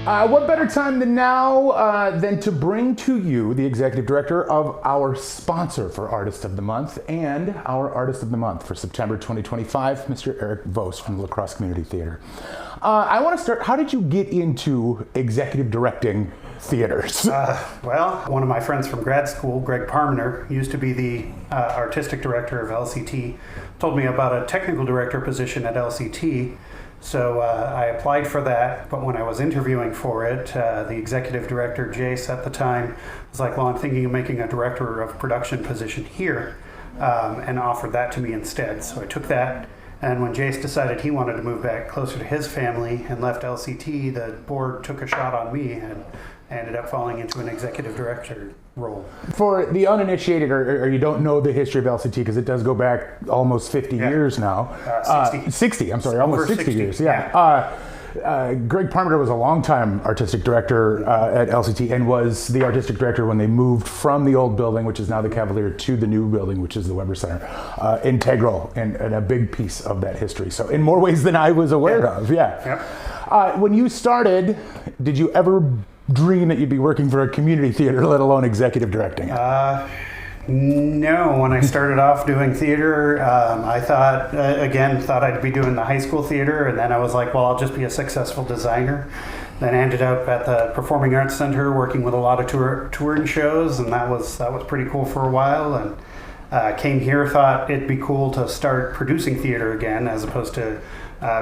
What better time than now than to bring to you the executive director of our sponsor for Artist of the Month and our Artist of the Month for September 2025, Mr. Eric Vos from the La Crosse Community Theater. I want to start, how did you get into executive directing theaters? Well, one of my friends from grad school, Greg Parmenter, used to be the artistic director of LCT, told me about a technical director position at LCT. So I applied for that, but when I was interviewing for it, the executive director, Jace, at the time, was like, well, I'm thinking of making a director of production position here, and offered that to me instead. So I took that, and when Jace decided he wanted to move back closer to his family and left LCT, the board took a shot on me, and I ended up falling into an executive director role. For the uninitiated or you don't know the history of LCT, because it does go back almost 50 years now. 60, I'm sorry, almost 60 years, yeah. Greg Parmenter was a longtime artistic director at LCT and was the artistic director when they moved from the old building, which is now the Cavalier, to the new building, which is the Weber Center. Integral and a big piece of that history. So in more ways than I was aware of, When you started, did you ever dream that you'd be working for a community theater, let alone executive directing it? No, when I started off doing theater, I thought I'd be doing the high school theater, and then I was like, well, I'll just be a successful designer. Then I ended up at the Performing Arts Center working with a lot of touring shows, and that was pretty cool for a while. And came here, thought it'd be cool to start producing theater again, as opposed to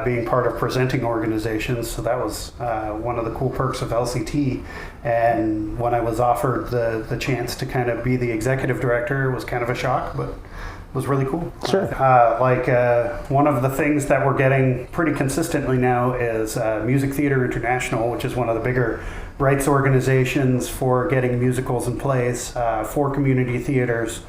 being part of presenting organizations. So that was one of the cool perks of LCT. And when I was offered the chance to kind of be the executive director, it was kind of a shock, but it was really cool. Sure. One of the things that we're getting pretty consistently now is Music Theater International, which is one of the bigger rights organizations for getting musicals and plays for community theaters.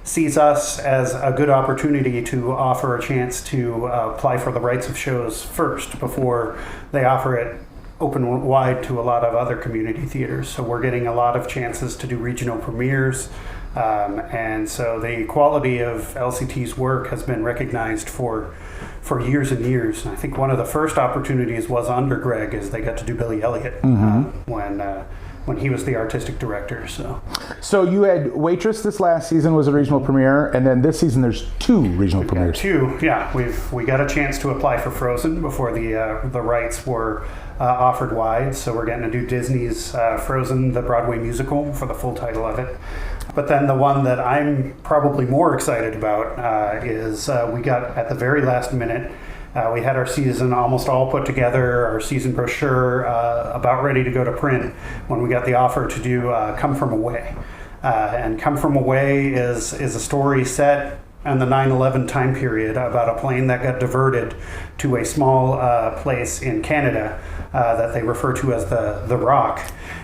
Sees us as a good opportunity to offer a chance to apply for the rights of shows first before they offer it open wide to a lot of other community theaters. So we're getting a lot of chances to do regional premieres. And so the quality of LCT's work has been recognized for years and years. And I think one of the first opportunities was under Greg, as they got to do Billy Elliot when he was the artistic director. So you had Waitress this last season was a regional premiere, and then this season there's two regional premieres. Two, yeah. We got a chance to apply for Frozen before the rights were offered wide. So we're getting to do Disney's Frozen, the Broadway musical, for the full title of it. But then the one that I'm probably more excited about is we got at the very last minute. We had our season almost all put together, our season brochure about ready to go to print when we got the offer to do Come From Away. And Come From Away is a story set in the 9/11 time period about a plane that got diverted to a small place in Canada that they refer to as the Rock.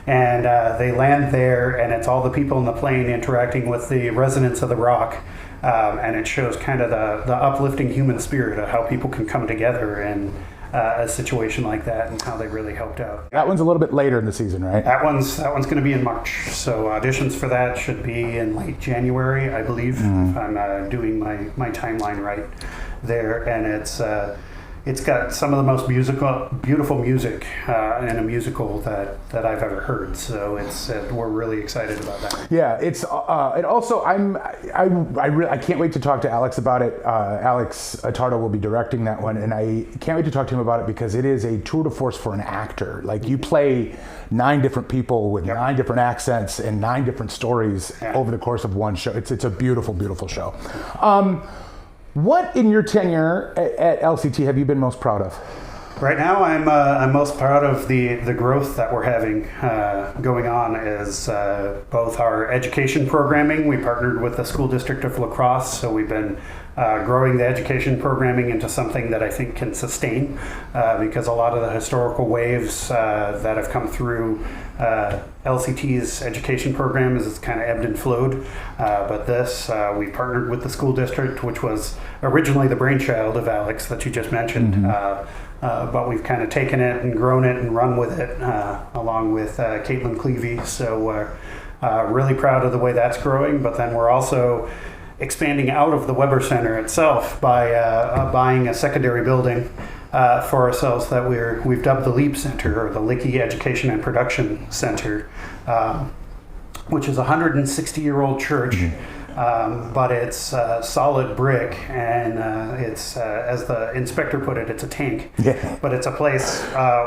And they land there, and it's all the people in the plane interacting with the residents of the Rock. And it shows kind of the uplifting human spirit of how people can come together in a situation like that and how they really helped out. That one's a little bit later in the season, right? That one's going to be in March. So auditions for that should be in late January, I believe, if I'm doing my timeline right there. And it's got some of the most beautiful music in a musical that I've ever heard. So we're really excited about that. Yeah, it's it also I can't wait to talk to Alex about it. Alex Attardo will be directing that one, and I can't wait to talk to him about it because it is a tour de force for an actor. Like, you play 9 different people with 9 different accents and 9 different stories over the course of one show. It's a beautiful, beautiful show. What in your tenure at LCT have you been most proud of? Right now, I'm most proud of the growth that we're having going on is both our education programming. We partnered with the School District of La Crosse, so we've been growing the education programming into something that I think can sustain because a lot of the historical waves that have come through LCT's education program is kind of ebbed and flowed. But this, we partnered with the school district, which was originally the brainchild of Alex that you just mentioned. But we've kind of taken it and grown it and run with it along with Caitlin Clevey. So we're really proud of the way that's growing. But then we're also expanding out of the Weber Center itself by buying a secondary building for ourselves that we've dubbed the LEAP Center, or the Licky Education and Production Center, which is a 160-year-old church. But it's solid brick, and it's, as the inspector put it, it's a tank. Yeah. But it's a place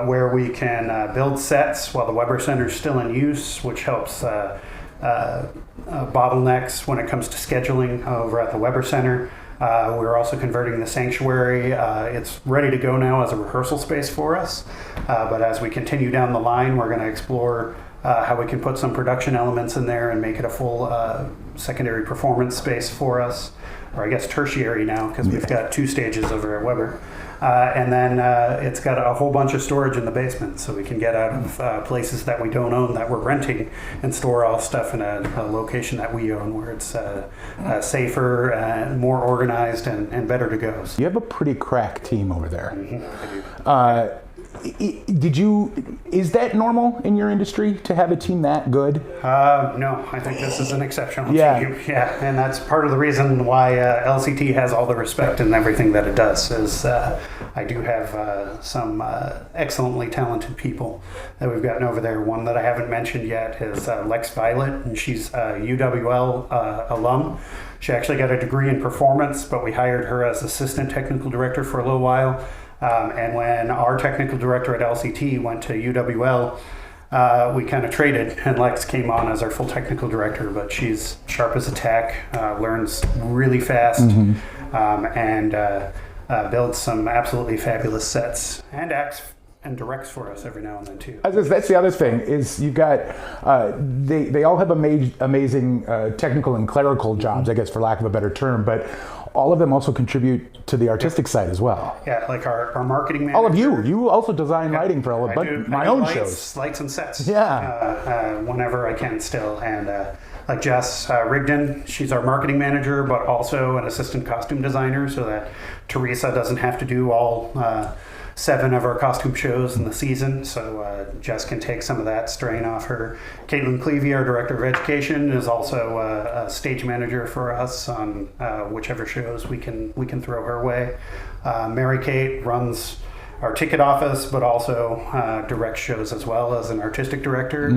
where we can build sets while the Weber Center is still in use, which helps bottlenecks when it comes to scheduling over at the Weber Center. We're also converting the sanctuary. It's ready to go now as a rehearsal space for us. But as we continue down the line, we're going to explore how we can put some production elements in there and make it a full secondary performance space for us, or I guess tertiary now, because we've got 2 stages over at Weber. And then it's got a whole bunch of storage in the basement, so we can get out of places that we don't own, that we're renting, and store all stuff in a location that we own, where it's safer and more organized and better to go. You have a pretty crack team over there. Mm-hmm, I do. Is that normal in your industry to have a team that good? No, I think this is an exceptional team. Yeah, and that's part of the reason why LCT has all the respect and everything that it does. Is I do have some excellently talented people that we've gotten over there. One that I haven't mentioned yet is Lex Violet, and she's a UWL alum. She actually got a degree in performance, but we hired her as assistant technical director for a little while. And when our technical director at LCT went to UWL, we kind of traded, and Lex came on as our full technical director. But she's sharp as a tack, learns really fast, and builds some absolutely fabulous sets, and acts and directs for us every now and then too. That's the other thing, is you've got, they all have amazing technical and clerical jobs, I guess, for lack of a better term, but all of them also contribute to the artistic side as well. Yeah, like our marketing manager. All of you also design lighting for all of my own shows. Lights and sets. Yeah. Whenever I can still. And like Jess Rigdon, she's our marketing manager, but also an assistant costume designer, so that Teresa doesn't have to do all 7 of our costume shows in the season, so Jess can take some of that strain off her. Caitlin Clevey, our director of education, is also a stage manager for us on whichever shows we can throw her way. Mary Kate runs our ticket office, but also directs shows as well as an artistic director.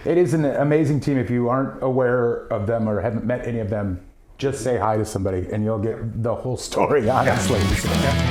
It is an amazing team. If you aren't aware of them or haven't met any of them, just say hi to somebody and you'll get the whole story, honestly. Yeah.